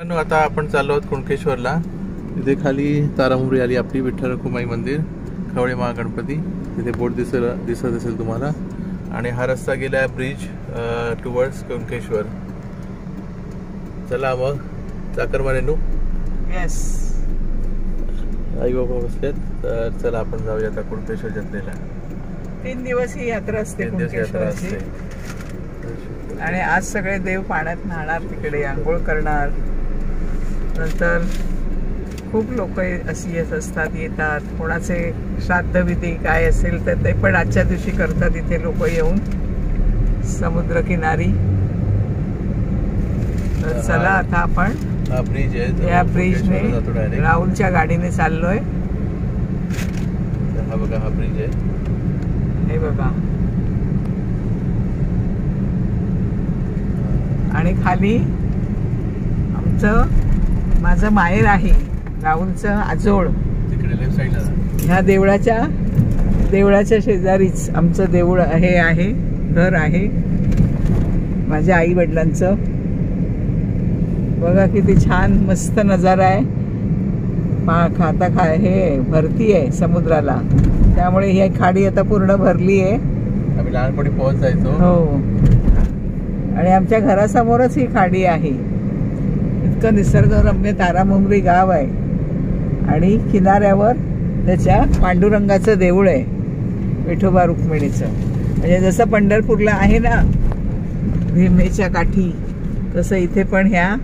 आता आपण चाललो आहोत कुणकेश्वरला. तिथे खाली तारामुरी आली आपली विठ्ठल रखुमाई मंदिर, खवळे महागणपती, तिथे बोर्ड दिसत असेल तुम्हाला. आणि हा रस्ता गेला ब्रिज टुवर्ड्स कुणकेश्वर. चला मग चाकरमानेनू. येस, आई बाबा बसलेत, तर चला आपण जाऊया आता कुणकेश्वर जत्रेला. 3 दिवस ही यात्रा असते. 3 दिवस यात्रा असते. आणि आज सगळे देव पाण्यात न्हाणार, तिकडे आंघोळ करणार. नंतर खूप लोक अशी येत असतात, येतात. कोणाचे श्राद्धविधी काय असेल तर ते पण आजच्या दिवशी करतात इथे लोक येऊन समुद्रकिनारी. तर चला आता आपण हा ब्रिज आहे, या ब्रिजने राहुलच्या गाडीने चाललोय. हा बघा, हा ब्रिज आहे. हे बघा, आणि खाली माझं माहेर आहे, राहुलचं आजोळ. तिकडे लेफ्ट साईडला ह्या देवळाच्या शेजारीच आमचं देऊळ हे आहे, घर आहे माझ्या आई वडिलांचं. बघा किती छान मस्त नजारा आहे. हे भरती आहे समुद्राला, त्यामुळे ही खाडी आता पूर्ण भरली आहे. आम्ही लहानपणी पोहोच जायचो. हो, आणि आमच्या घरासमोरच ही खाडी आहे. इतकं निसर्गरम्य तारामुंबरी गाव आहे. आणि किनाऱ्यावर त्याच्या पांडुरंगाचं देऊळ आहे, विठोबा रुक्मिणीचं. म्हणजे जसं पंढरपूरला आहे ना भीमेच्या काठी, तसं इथे पण ह्या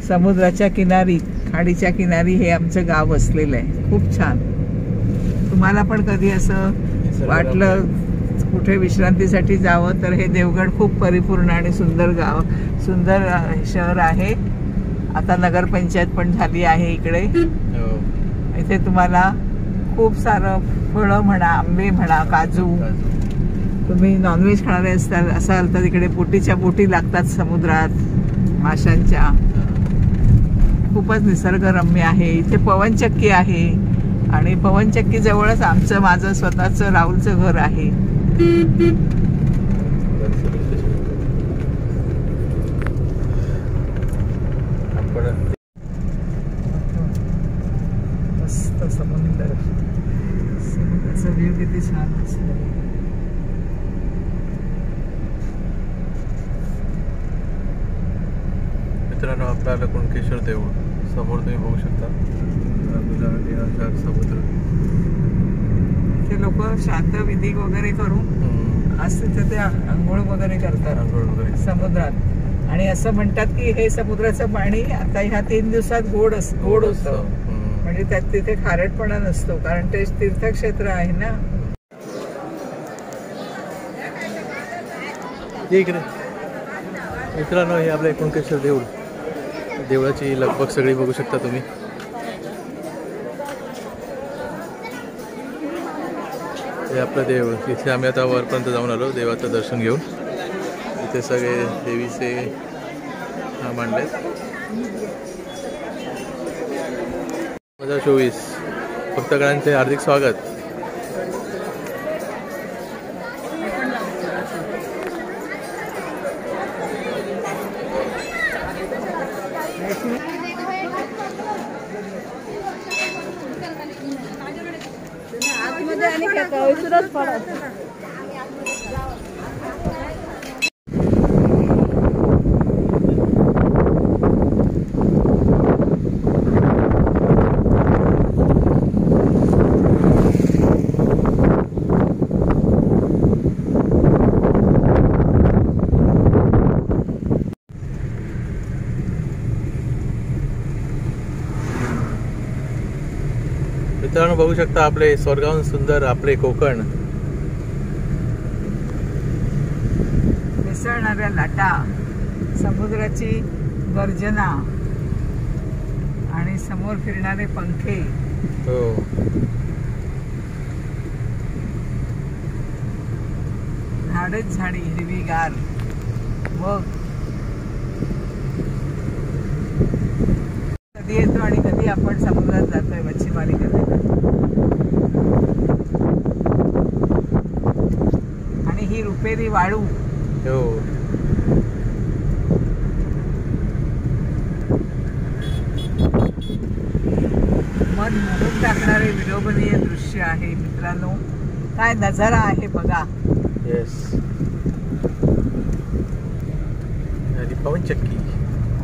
समुद्राच्या किनारी, खाडीच्या किनारी हे आमचं गाव वसलेलं आहे. खूप छान. तुम्हाला पण कधी असं वाटलं कुठे विश्रांतीसाठी जावं तर हे देवगड खूप परिपूर्ण आणि सुंदर शहर आहे. आता नगरपंचायत पण झाली आहे इकडे. इथे तुम्हाला खूप सारं फळं म्हणा, आंबे म्हणा, काजू. तुम्ही नॉनव्हेज खाणारे असाल तर इकडे बोटीच्या बोटी लागतात समुद्रात माशांच्या. खूपच निसर्गरम्य आहे. इथे पवनचक्की आहे, आणि पवनचक्की जवळच माझं स्वतःचं राहुलचं घर आहे. मस्त समुद्राचा व्ह्यू किती छान दिसतो. मित्रांनो, आपलं आलं कुणकेश्वर देऊळ. समोर तुम्ही बघू शकता समुद्र. ते लोक श्राद्ध विधी वगैरे करून आज तिथे आंघोळ वगैरे करतात समुद्रात. आणि असं म्हणतात की हे समुद्राचं पाणी आता ह्या 3 दिवसात गोड होतं. म्हणजे त्यात तिथे खारटपणा नसतो, कारण ते तीर्थक्षेत्र आहे ना. इकडे मित्रांनो, हे आपलं कुणकेश्वर देऊळ. देवळाची लगबग सगळी बघू शकता तुम्ही. हे आपलं देऊळ. इथे आम्ही आता वरपर्यंत जाऊन आलो देवाचं दर्शन घेऊन. इथे सगळे देवीचे मांडलेत. 2024 भक्तगणांचे हार्दिक स्वागत. मित्रांनो, बघू शकता आपले स्वर्गाहून सुंदर आपले कोकण. मिसळणाऱ्या लाटा, समुद्राची गर्जना, आणि समोर फिरणारे पंखे. हो, झाडच झाडी हिरवीगार. मग कधी येतो आणि कधी आपण समुद्रात जातोय मच्छीमारी करायला. आणि ही रुपेरी वाळू. हो, विलोभनीय दृश्य आहे मित्रांनो. काय नजारा आहे बघा. येस, पवन चक्की.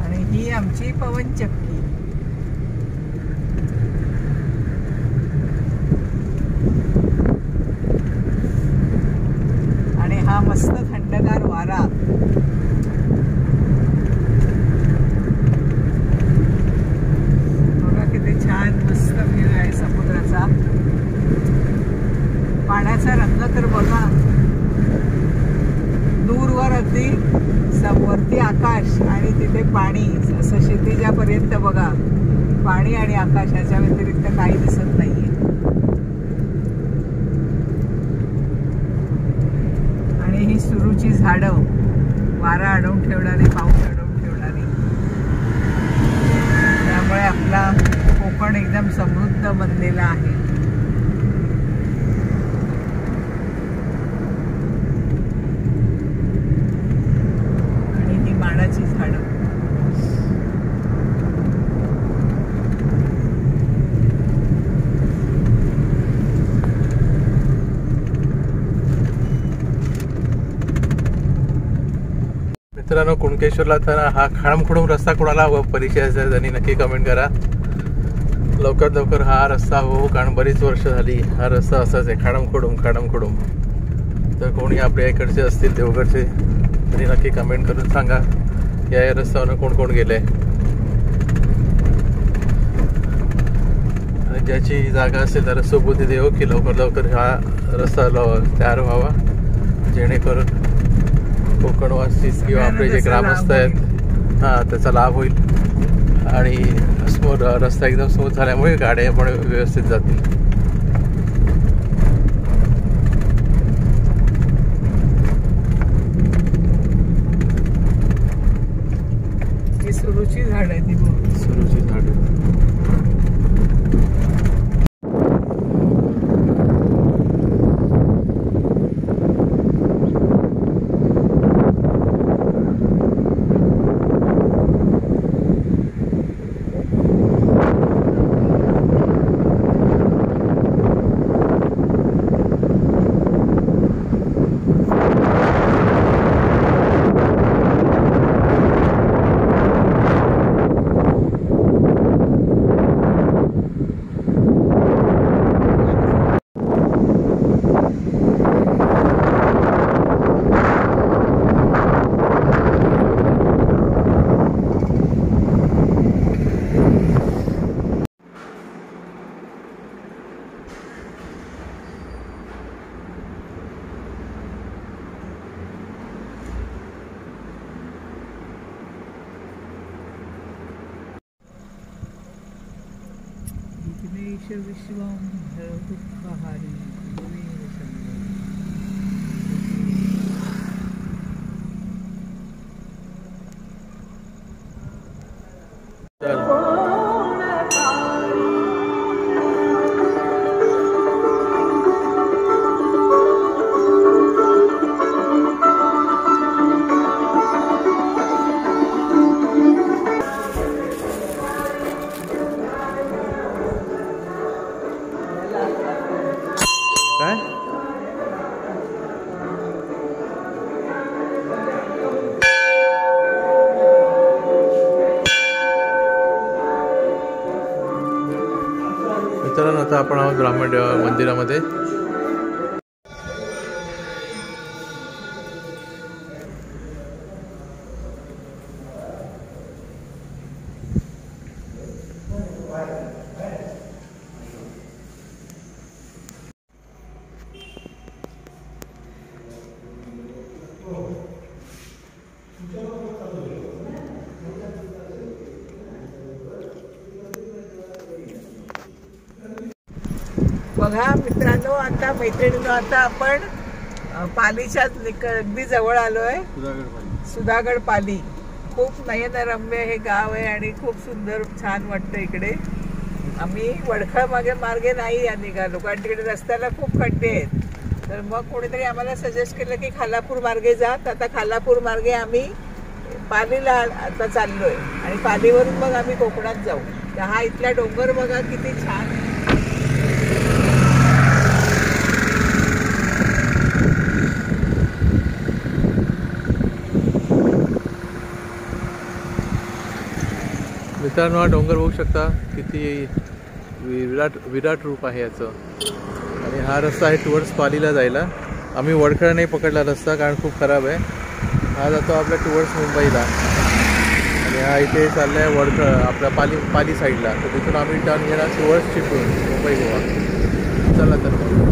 आणि ही आमची पवन चक्की. आणि हा मस्त थंडगार वारा. बघा किती छान मस्त व्ह्यू आहे समुद्राचा. पाण्याचा रंग तर बघा, दूरवर अगदी वरती आकाश आणि तिथे पाणी, असं क्षितिजापर्यंत बघा पाणी आणि आकाश, याच्या व्यतिरिक्त काही दिसत नाहीये. आणि ही सुरूची झाडं, वारा अडवून ठेवणारी, पाऊस अडवून ठेवणारी, त्यामुळे आपला कोकण एकदम समृद्ध बनलेला आहे. माडाची झाडं. मित्रांनो, कुणकेश्वरला तर हा खाडमखुडम रस्ता कोणाला परिचय असेल त्यांनी नक्की कमेंट करा. लवकरात लवकर हा रस्ता हो, कारण बरीच वर्ष झाली हा रस्ता असाच आहे, खाडमखुडम खाडमखुडम. तर कोणी आपल्या इकडचे असतील देवगडचे तरी नक्की कमेंट करून सांगा या रस्त्यावर कोण कोण गेले. आणि ज्याची जागा असेल तर सोबती देव की लवकर लवकर हा रस्ता तयार व्हावा, जेणेकरून कोकणवासी किंवा आपले जे ग्रामस्थ आहेत हां त्याचा लाभ होईल. आणि रस्ता एकदम स्मूथ झाल्यामुळे गाड्या पण व्यवस्थित जातील. सुरूची झाड आहे ती, सुरूची झाड. विश्वं दुःखहारी मित्रांनो, आता आपण आहोत ब्राह्मण मंदिरामध्ये. बघा मित्रांनो, आता मैत्रिणींनो, आता आपण पालीच्या अगदी जवळ आलोय. सुधागड पाली. खूप नयनरम्य हे गाव आहे आणि खूप सुंदर छान वाटतं इकडे. आम्ही वडखळ मार्गे नाही निघालो, कारण तिकडे रस्त्याला खूप खड्डे आहेत. तर मग कोणीतरी आम्हाला सजेस्ट केलं की खालापूर मार्गे जात. आता खालापूर मार्गे आम्ही पालीला आता चाललोय आणि पालीवरून मग आम्ही कोकणात जाऊ. तर हा इथला डोंगर बघा किती छान. मित्रांनो हा डोंगर बघू शकता किती विराट रूप आहे याचं. आणि हा रस्ता आहे टुवर्ड्स पालीला जायला. आम्ही वडखळ नाही पकडला रस्ता कारण खूप खराब आहे. हा जातो आपल्या टुवर्ड्स मुंबईला आणि हा इथे चालला आहे वडखळ आपल्या पाली साईडला. तर तिथून आम्ही टर्न घेणार टुवर्ड्स चिपळूण मुंबई गोवा. चला तर